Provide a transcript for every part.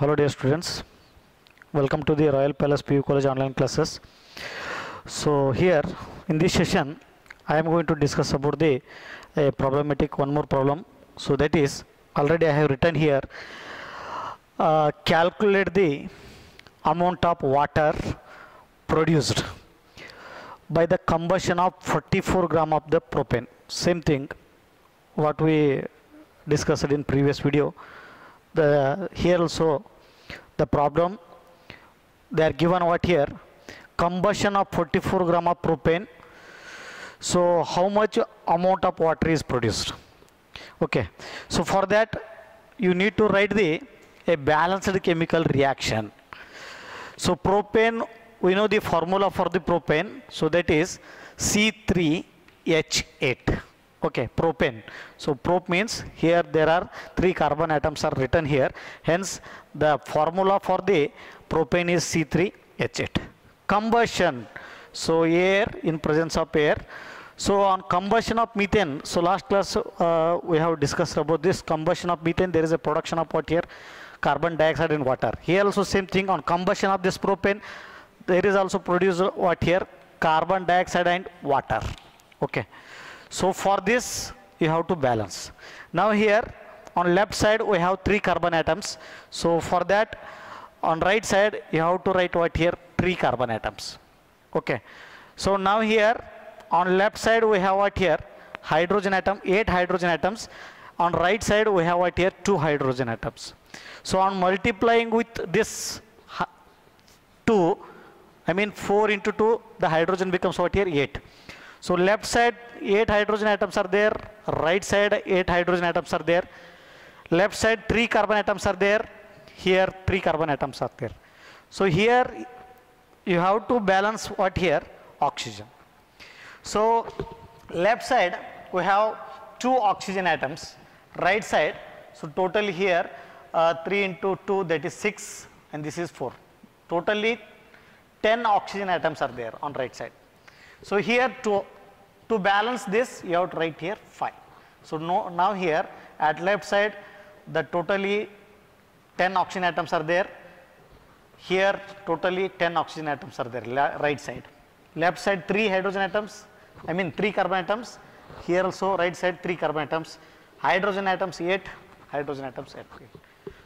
Hello dear students, welcome to the Royal Palace PU College online classes. So here in this session I am going to discuss about the problematic one more problem. So that is already I have written here, calculate the amount of water produced by the combustion of 44 gram of the propane. Same thing what we discussed in previous video. Here also the problem they are given what here, combustion of 44 gram of propane. So how much amount of water is produced? Okay, so for that you need to write a balanced chemical reaction. So propane, we know the formula for the propane, so that is C3H8. Okay, propane. So prop means here there are 3 carbon atoms are written here. Hence the formula for the propane is C3H8. Combustion. So air in presence of air. So on combustion of methane. So last class we have discussed about this combustion of methane. There is a production of what here? Carbon dioxide and water. Here also same thing on combustion of this propane. There is also produced what here? Carbon dioxide and water. Okay. So for this you have to balance. Now here on left side we have 3 carbon atoms. So for that on right side you have to write what here? 3 carbon atoms. Okay. So now here on left side we have what here? Hydrogen atom, 8 hydrogen atoms. On right side we have what here? 2 hydrogen atoms. So on multiplying with this 2, I mean 4 into 2, the hydrogen becomes what here? 8. So left side 8 hydrogen atoms are there, right side 8 hydrogen atoms are there, left side 3 carbon atoms are there, here 3 carbon atoms are there. So here you have to balance what here? Oxygen. So left side we have 2 oxygen atoms, right side, so totally here 3 into 2, that is 6, and this is 4. Totally 10 oxygen atoms are there on right side. So here to balance this you have to write here 5. So now here at left side the totally 10 oxygen atoms are there. Here totally 10 oxygen atoms are there, right side. Left side 3 hydrogen atoms, I mean 3 carbon atoms. Here also right side 3 carbon atoms. Hydrogen atoms 8, hydrogen atoms 8.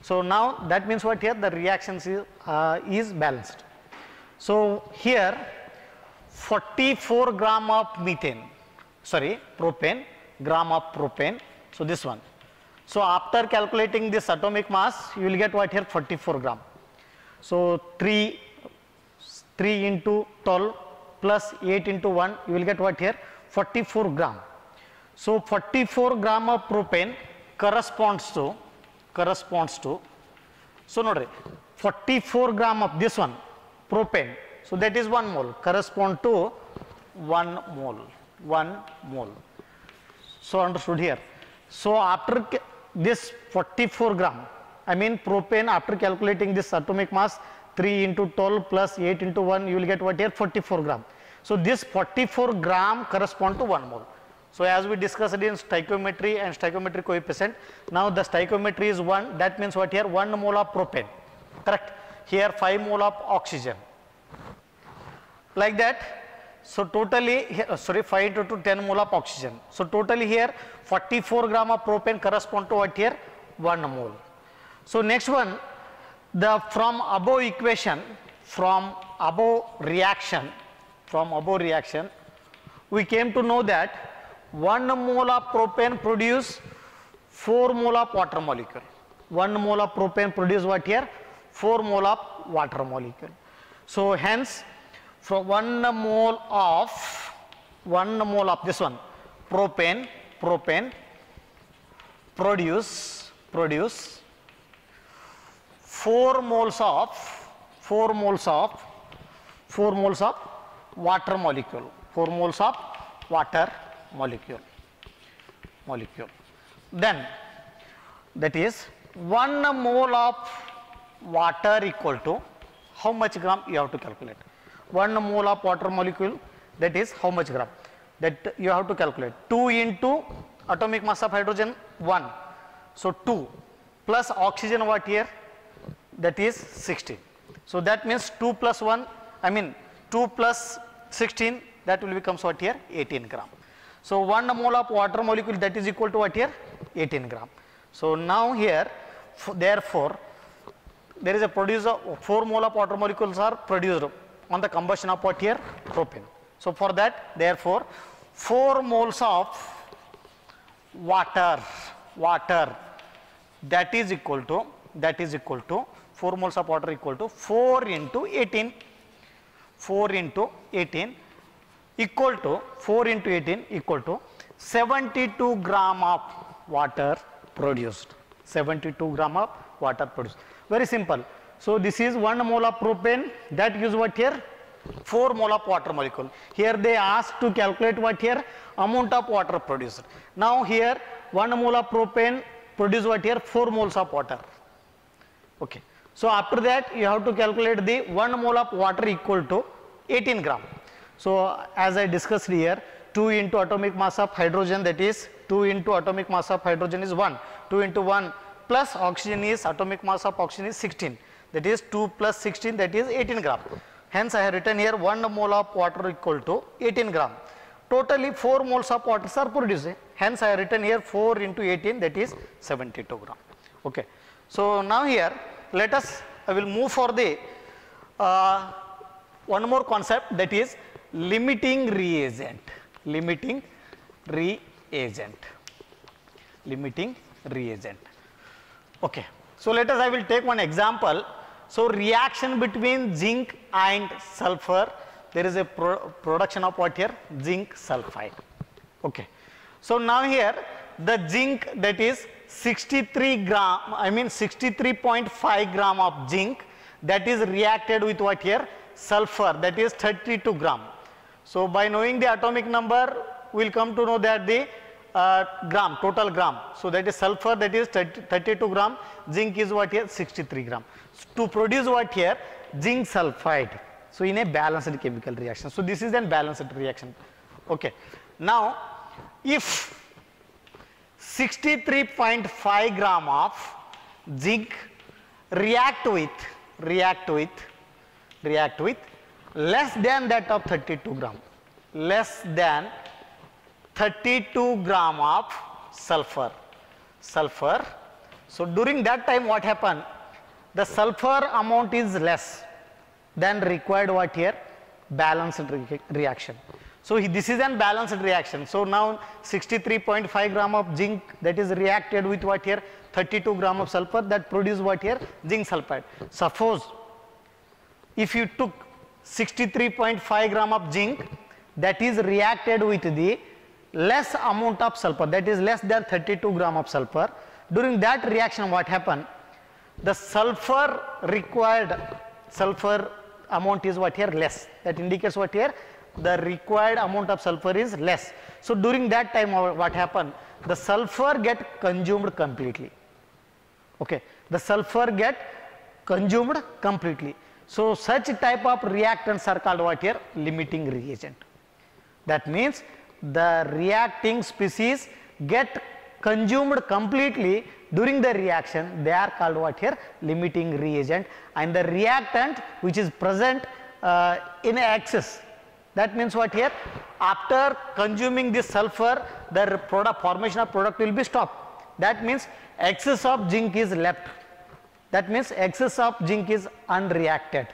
So now that means what here? The reactions is balanced. So here 44 gram of propane, gram of propane. So this one. So after calculating this atomic mass, you will get what here? 44 gram. So 3 into 12 plus 8 into 1, you will get what here? 44 gram. So 44 gram of propane corresponds to, so note 44 gram of this one, propane. So that is 1 mole, correspond to 1 mole. So understood here. So after this 44 gram, I mean propane, after calculating this atomic mass 3 into 12 plus 8 into 1, you will get what here? 44 gram. So this 44 gram correspond to 1 mole. So as we discussed in stoichiometry and stoichiometric coefficient, now the stoichiometry is 1, that means what here? 1 mole of propane, correct? Here 5 mole of oxygen. Like that, so totally, 5 into 2, 10 mole of oxygen. So totally here 44 gram of propane correspond to what here? 1 mole. So next one, from above equation, from above reaction, we came to know that 1 mole of propane produce 4 mole of water molecule. 1 mole of propane produce what here? 4 mole of water molecule. So hence, from 1 mole of this one propane produce 4 moles of water molecule, 4 moles of water molecule. Then that is 1 mole of water equal to how much gram? You have to calculate. 1 mole of water molecule, that is how much gram? That you have to calculate. 2 into atomic mass of hydrogen 1. So 2 plus oxygen what here? that is 16. So that means 2 plus 1, I mean 2 plus 16, that will becomes what here, 18 gram. So 1 mole of water molecule, that is equal to what here, 18 gram. So now here, therefore, there is a producer, 4 mole of water molecules are produced on the combustion of what here, propane. So for that, therefore, 4 moles of water that is equal to 4 moles of water equal to 4 into 18 equal to 4 into 18 equal to 72 gram of water produced. 72 gram of water produced. Very simple. So this is 1 mole of propane, that gives what here, 4 mole of water molecule. Here they ask to calculate what here, amount of water produced. Now here 1 mole of propane produce what here, 4 moles of water. Okay. So after that you have to calculate the 1 mole of water equal to 18 gram. So as I discussed here, 2 into atomic mass of hydrogen, that is 2 into atomic mass of hydrogen is 1, 2 into 1 plus oxygen is, atomic mass of oxygen is 16, that is 2 plus 16, that is 18 gram. Hence I have written here 1 mole of water equal to 18 gram. Totally 4 moles of water are produced. Hence I have written here 4 into 18, that is 72 gram. Okay. So now here let us, I will move for the one more concept, that is limiting reagent. Limiting reagent. Okay. So let us, I will take one example. So reaction between zinc and sulfur, there is a production of what here, zinc sulfide. Okay. So now here the zinc, that is 63 gram, I mean 63.5 gram of zinc, that is reacted with what here, sulfur, that is 32 gram. So by knowing the atomic number, we will come to know that the gram, total gram. So that is sulfur, that is 32 gram, zinc is what here, 63 gram. So to produce what here, zinc sulfide. So in a balanced chemical reaction. So this is a balanced reaction. Okay. Now if 63.5 gram of zinc react with less than that of 32 gram, less than 32 gram of sulfur. So during that time what happened, the sulfur amount is less than required what here, balanced reaction. So this is an balanced reaction. So now 63.5 gram of zinc, that is reacted with what here, 32 gram of sulfur, that produce what here, zinc sulfide. Suppose if you took 63.5 gram of zinc, that is reacted with the less amount of sulfur, that is less than 32 gram of sulfur. During that reaction what happened, the sulfur required, sulfur amount is what here, less. That indicates what here, the required amount of sulfur is less. So during that time what happened, the sulfur get consumed completely. Okay, the sulfur get consumed completely. So such type of reactants are called what here, limiting reagent. That means the reacting species get consumed completely during the reaction, they are called what here, limiting reagent, and the reactant which is present in excess, that means what here, after consuming this sulfur, the formation of product will be stopped. That means excess of zinc is left. That means excess of zinc is unreacted.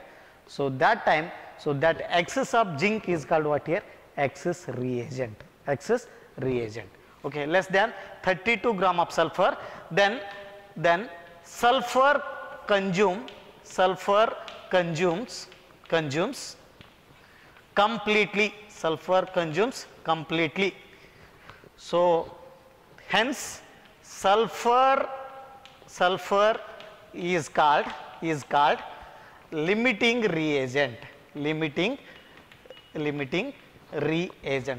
So that time, so that excess of zinc is called what here, excess reagent. Excess reagent. Okay, less than 32 gram of sulfur, then sulfur consumes completely, sulfur consumes completely. So hence sulfur is called limiting reagent.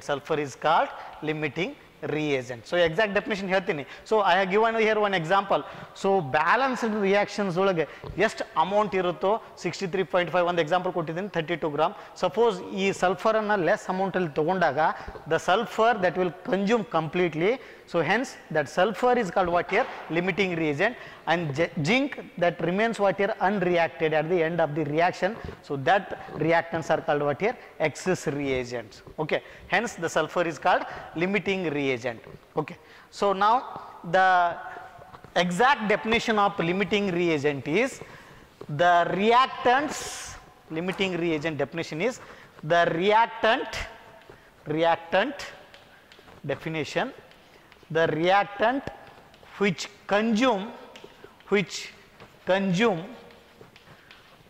Sulfur is called limiting reagent. So exact definition ಹೇಳ್ತೀನಿ. So I have given here one example. So balanced reactions ಒಳಗೆ ಎಷ್ಟು amount ಇರುತ್ತೋ 63.5 ಒಂದು example ಕೊಟ್ಟಿದ್ದೀನಿ 32 gram. Suppose ಈ sulphur ಅನ್ನ less amount ಅಲ್ಲಿ ತಗೊಂಡಾಗ the sulfur that will consume completely. So hence that sulfur is called what here, limiting reagent, and zinc that remains what here unreacted at the end of the reaction. So that reactants are called what here excess reagents. Okay. Hence the sulfur is called limiting reagent. Okay. So now the exact definition of limiting reagent is the reactants. Limiting reagent definition is the reactant definition, the reactant which consume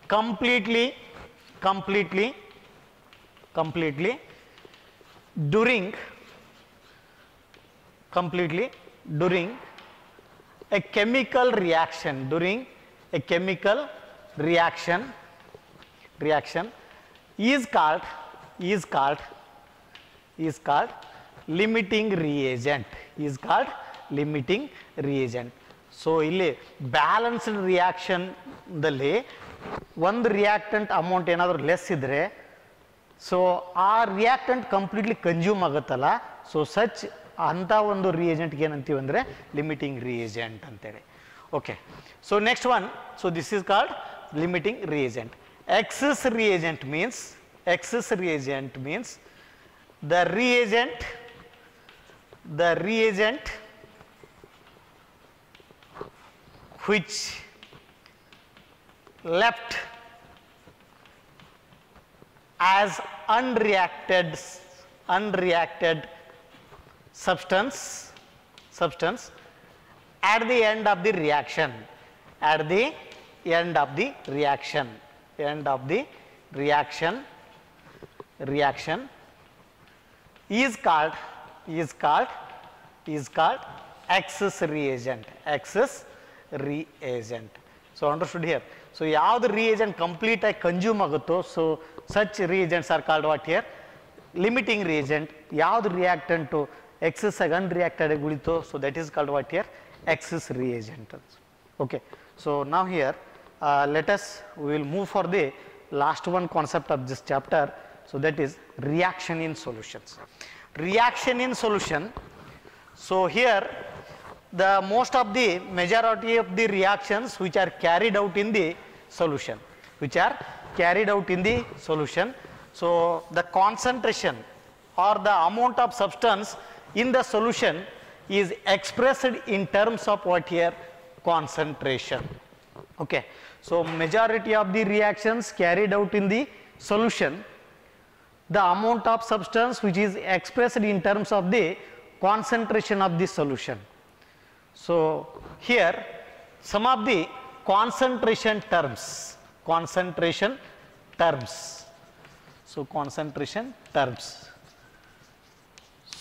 completely during a chemical reaction, is called limiting reagent, So ಇಲ್ಲಿ balanced reaction ದಲ್ಲಿ ಒಂದು reactant amount ಏನಾದರೂ less ಇದ್ರೆ so ಆ reactant completely consume ಆಗುತ್ತಲ್ಲ, so such ಅಂತ ಒಂದು ರಿಯೇಜೆಂಟ್ಗೆ ಏನಂತೀವಿ ಅಂದರೆ ಲಿಮಿಟಿಂಗ್ ರಿಯೇಜೆಂಟ್ ಅಂತೇಳಿ. Okay, so next one, so this is called limiting reagent. Excess reagent means the reagent which left as unreacted substance at the end of the reaction, is called excess reagent. So understood here. So ಯಾವ್ದು reagent complete ಆಗಿ consume ಆಗುತ್ತೋ, so such reagents are called what here limiting reagent. ಯಾವ್ದು reactant excess ಆಗಿ unreacted ಆಗಿ ಉಳಿತೋ, so that is called what here excess reagent. Okay, so now here we will move for the last one concept of this chapter, so that is reaction in solutions. So here the most of the majority of the reactions which are carried out in the solution, so the concentration or the amount of substance in the solution is expressed in terms of what here concentration. Okay, so majority of the reactions carried out in the solution, the amount of substance which is expressed in terms of the concentration of the solution. So here some of the concentration terms.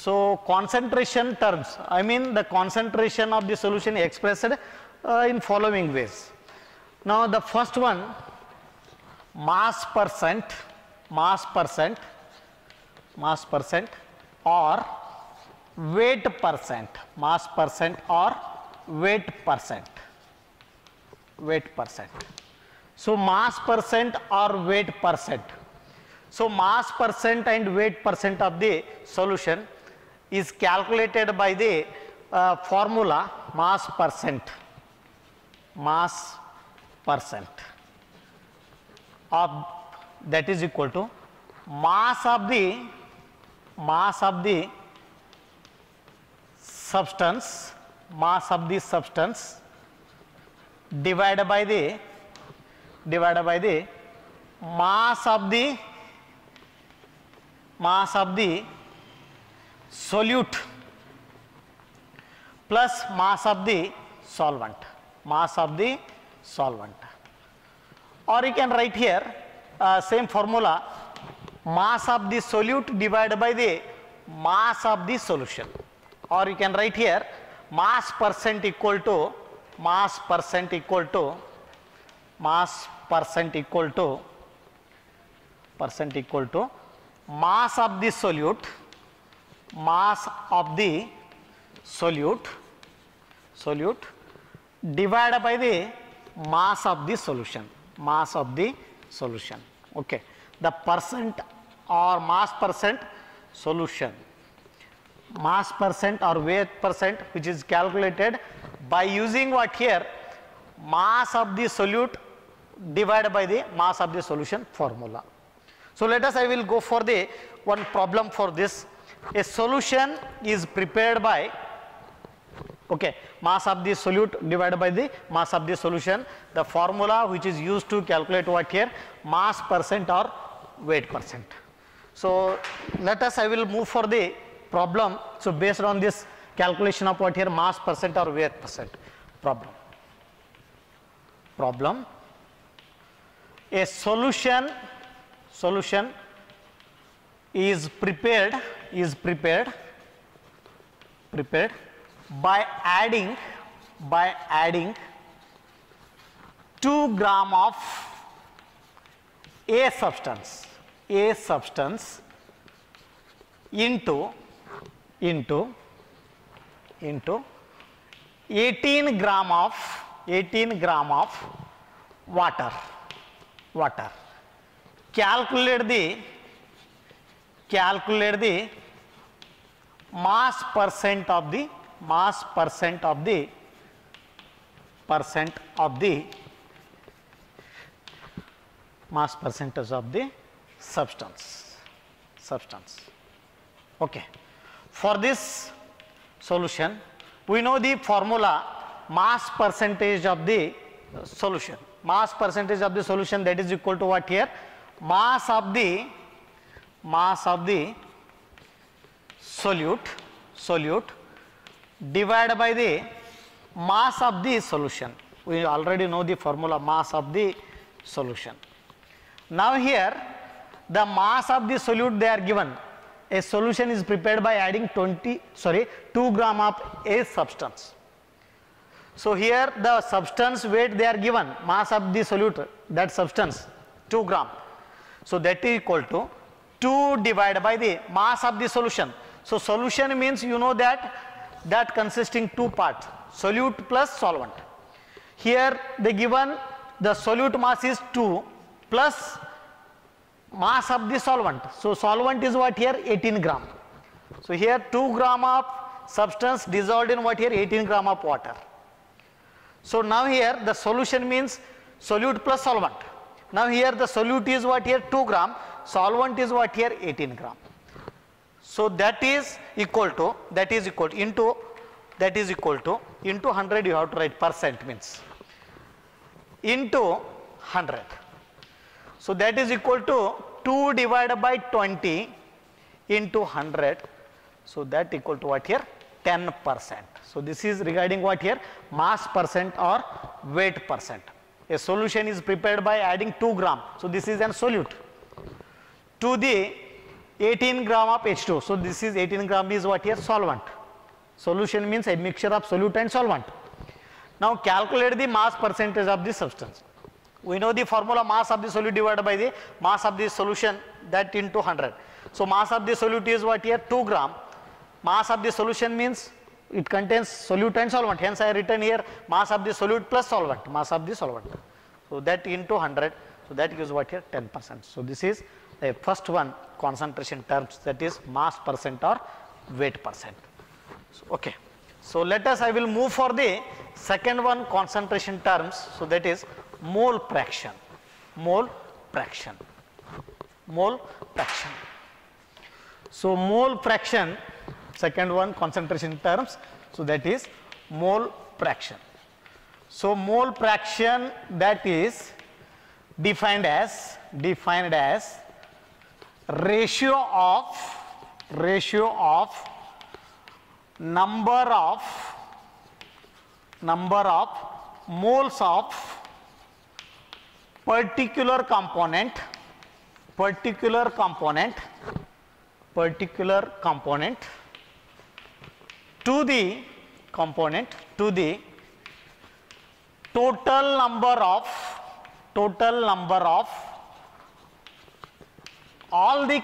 So concentration terms, I mean the concentration of the solution expressed in following ways. Now the first one, mass percent or weight percent, So mass percent or weight percent. So mass percent and weight percent of the solution is calculated by the formula mass percent of that is equal to mass of the substance divided by the mass of the solute plus mass of the solvent, or you can write here same formula, mass of the solute divided by the mass of the solution, or you can write here mass percent equal to mass of the solute divided by the mass of the solution. Okay, the percent or mass percent solution, mass percent or weight percent, which is calculated by using what here mass of the solute divided by the mass of the solution formula. So let us, I will go for the one problem for this. A solution is prepared by, okay, mass of the solute divided by the mass of the solution. The formula which is used to calculate what here, mass percent or weight percent. So let us, I will move for the problem. So based on this calculation of what here, mass percent or weight percent. Problem. A solution is prepared by adding 2 gram of a substance into 18 gram of water. Calculate the mass percent of the mass percentage of the substance. Okay. For this solution, we know the formula, mass percentage of the solution. Mass percentage of the solution, that is equal to what here? Mass of the solute divided by the mass of the solution. We already know the formula, mass of the solution. Now here the mass of the solute they are given. A solution is prepared by adding 2 gram of a substance. So here the substance weight they are given, mass of the solute, that substance 2 gram. So that is equal to 2 divided by the mass of the solution. So solution means you know that consisting 2 parts, solute plus solvent. Here they given the solute mass is 2 plus mass of the solvent. So solvent is what here, 18 gram. So here 2 gram of substance dissolved in what here, 18 gram of water. So now here the solution means solute plus solvent. Now here the solute is what here, 2 gram, solvent is what here, 18 gram. So that is equal to into 100, you have to write percent means into 100. So that is equal to 2 divided by 20 into 100. So that equal to what here, 10%. So this is regarding what here, mass percent or weight percent. A solution is prepared by adding 2 gram. So this is an solute to the 18 gram of H2. So this is 18 gram is what here, solvent. Solution means a mixture of solute and solvent. Now calculate the mass percentage of the substance. We know the formula, mass of the solute divided by the mass of the solution, that into 100. So mass of the solute is what here, 2 gram. Mass of the solution means it contains solute and solvent. Hence I written here mass of the solute plus solvent, mass of the solvent. So that into 100. So that gives what here, 10%. So this is the first one, concentration terms, that is mass percent or weight percent. So, okay. So let us, I will move for the second one, concentration terms. So that is mole fraction. So mole fraction, second one, concentration terms. So that is mole fraction. So mole fraction, that is defined as ratio of number of moles of particular component to the total number of all the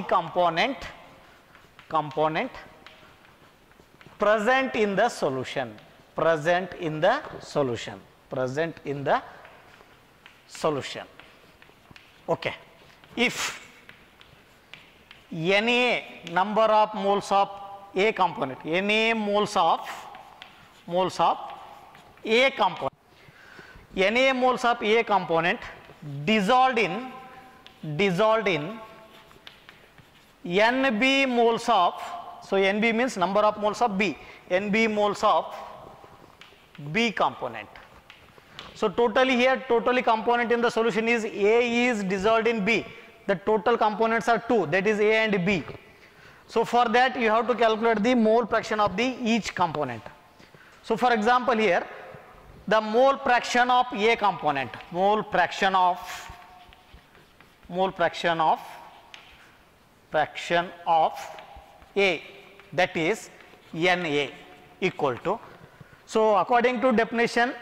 component present in the solution. Okay. If any number of moles of a component, any moles of A component, Na moles of A component dissolved in Nb moles of, so Nb means number of moles of B, Nb moles of B component. So totally here, totally component in the solution is A is dissolved in B. The total components are 2, that is A and B. So for that you have to calculate the mole fraction of the each component. So for example here, the mole fraction of A component, mole fraction of A, that is Na equal to, so according to definition,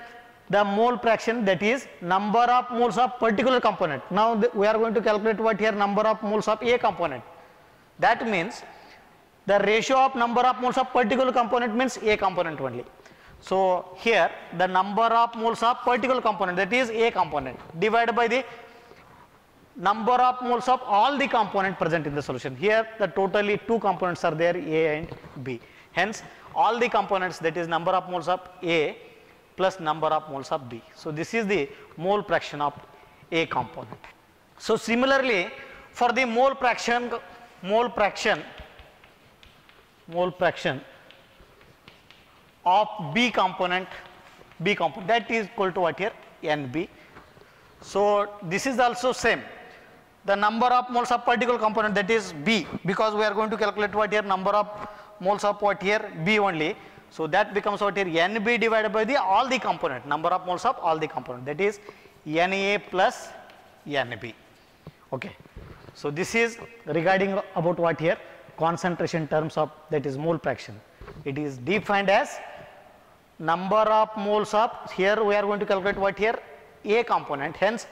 the mole fraction, that is number of moles of particular component. Now we are going to calculate what here, number of moles of A component. That means the ratio of number of moles of particular component means A component only. So here the number of moles of particular component, that is A component, divided by the number of moles of all the component present in the solution. Here the totally 2 components are there, A and B. Hence all the components, that is number of moles of A plus number of moles of B. So this is the mole fraction of A component. So similarly for the mole fraction of B component, that is equal to what here, Nb. So this is also same, the number of moles of particular component, that is B, because we are going to calculate what here, number of moles of what here, B only. So that becomes what here, Nb divided by the all the component, number of moles of all the component, that is Na plus Nb. Okay. So this is regarding about what here, concentration terms of, that is mole fraction. It is defined as number of moles of, here we are going to calculate what here, A component, hence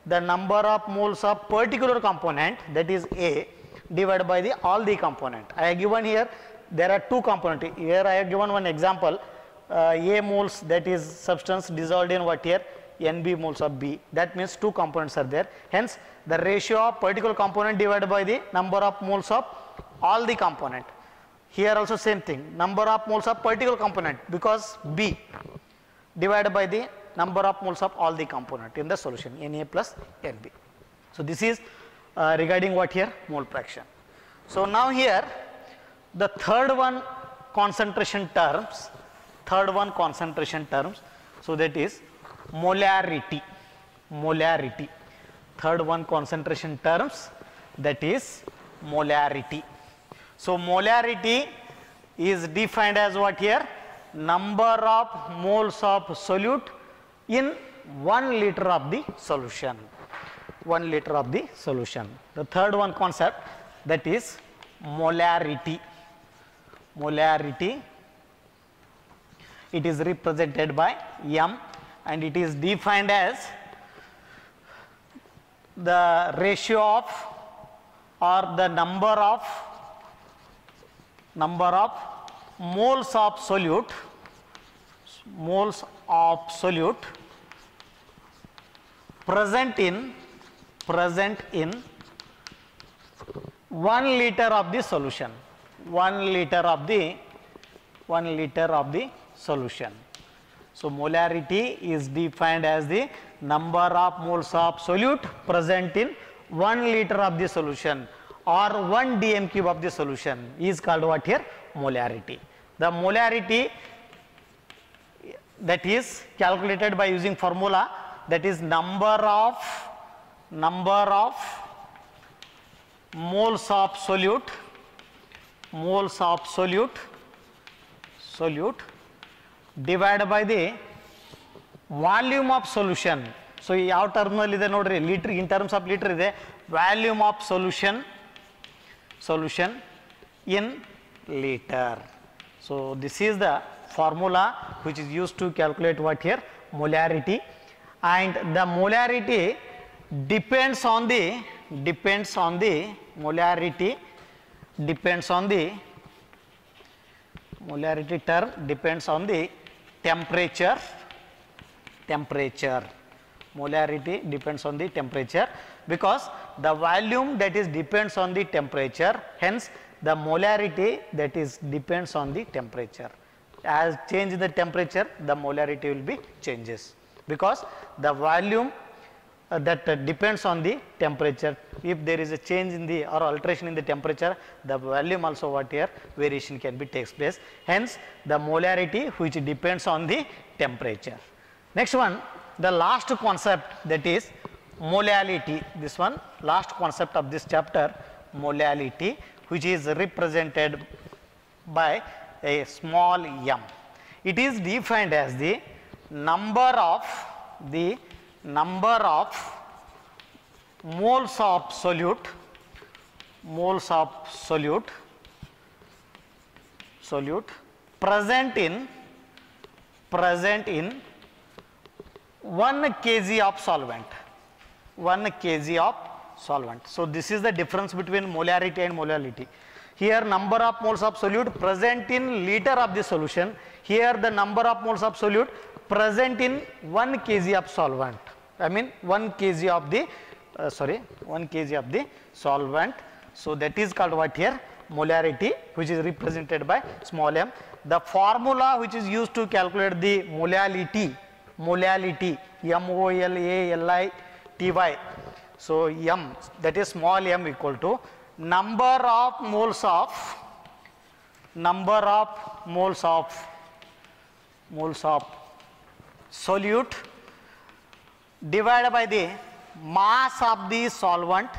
the number of moles of particular component, that is A, divided by the all the component. I have given here, there are 2 components. Here I have given one example, A moles, that is substance dissolved in what here, Nb moles of B, that means 2 components are there. Hence the ratio of particular component divided by the number of moles of all the component. Here also same thing, number of moles of particular component, because B, divided by the number of moles of all the component in the solution, Na plus Nb. So this is regarding what here, mole fraction. So now here the third one concentration terms, so that is molarity. Third one concentration terms, that is molarity. So molarity is defined as what here, number of moles of solute in 1 liter of the solution. 1 liter of the solution. The third one concept, that is molarity. It is represented by M, and it is defined as the ratio of, or the number of moles of solute present in 1 liter of the solution. 1 liter of the solution. So molarity is defined as the number of moles of solute present in 1 liter of the solution, or 1 dm cube of the solution, is called what here, molarity. The molarity, that is calculated by using formula, that is number of moles of solute divided by the volume of solution. So ಯಾವ term ನಲ್ಲಿ ಇದೆ ನೋಡ್ರಿ, litre, in terms of litre ಇದೆ, volume of solution in liter. So this is the formula which is used to calculate what here, molarity, and the molarity depends on the molarity term depends on the temperature. Molarity depends on the temperature, because the volume, that is depends on the temperature, hence the molarity, that is depends on the temperature. as change in the temperature, the molarity will be changes, because the volume that depends on the temperature. If there is a change in the or alteration in the temperature, the volume also what here variation can be takes place. Hence, the molarity which depends on the temperature. Next one, the last concept, that is molality. This one last concept of this chapter, molality, which is represented by a small m. It is defined as the number of moles of solute present in 1 kg of solvent. 1 kg of solvent. So, this is the difference between molarity and molality. Here number of moles of solute present in liter of the solution. Here the number of moles of solute present in 1 kg of solvent. I mean 1 kg of the 1 kg of the solvent. So, that is called what here molarity, which is represented by small m. The formula which is used to calculate the molality MOLALITY. So, m, that is small m, equal to number of moles of solute divided by the mass of the solvent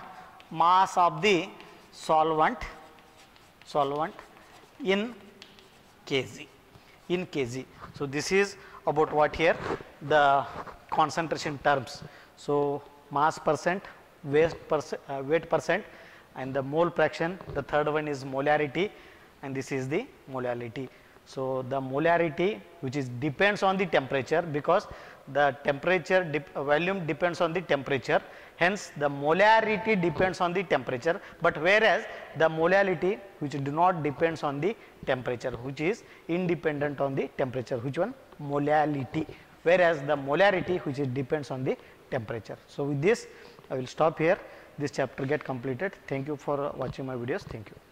in kg. So, this is about what here the concentration terms. So, mass percent, weight percent, and the mole fraction. The third one is molarity, and this is the molality. So, the molarity which is depends on the temperature, because the temperature volume depends on the temperature, hence the molarity depends on the temperature, but whereas the molality which do not depends on the temperature, which is independent on the temperature, which one? Molality, whereas the molarity which is depends on the temperature. So, with this I will stop here. This chapter get completed. Thank you for watching my videos. Thank you.